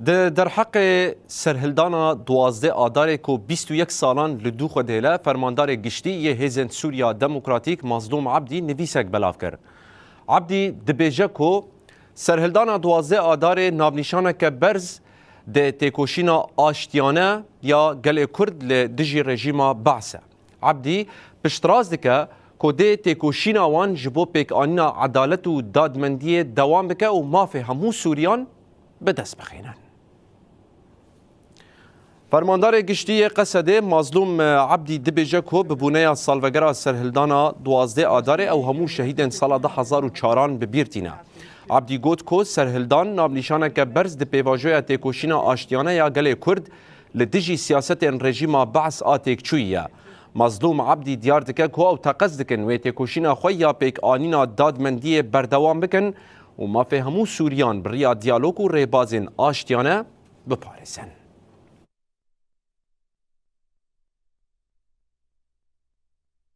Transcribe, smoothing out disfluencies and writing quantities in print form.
در حق سرهلدانا 12 آدار کو 21 سالان لدو خودهله فرماندار گشتی یه هزن سوریا دموکراتیک مظلوم عبدی نویسک بلاف کرد. عبدی دبیجه کو سرهلدانا 12 آدار نابنیشانه که برز ده تکوشینا آشتیانه یا گل کرد لدجی رژیما بعثه. عبدی پشتراز دکه که ده تکوشینا وان جبو پیک آنینا عدالت و دادمندی دوام بکه و مافی همو سوریان به دست بخینن. فرماندار گشتی قصده مظلوم عبدی دبیجه که ببونه سالوگرا سرهلدانا 12 آداره او همو شهیدن سال 2004 ببیرتینه. عبدی گوت که سرهلدان نابنیشانه که برز ده پیواجوی تکوشینا آشتیانه یا گل کرد لدجی سیاست رژیما بعث آتیک چویه. مظلوم عبدی دیار دکه که او تقصد دکن و تکوشینا خوی یا پیک آنینا دادمندی بردوام بکن و ما فهمو سوریان بریا دیالوگ و ریبازین آشتیانه بپارسن.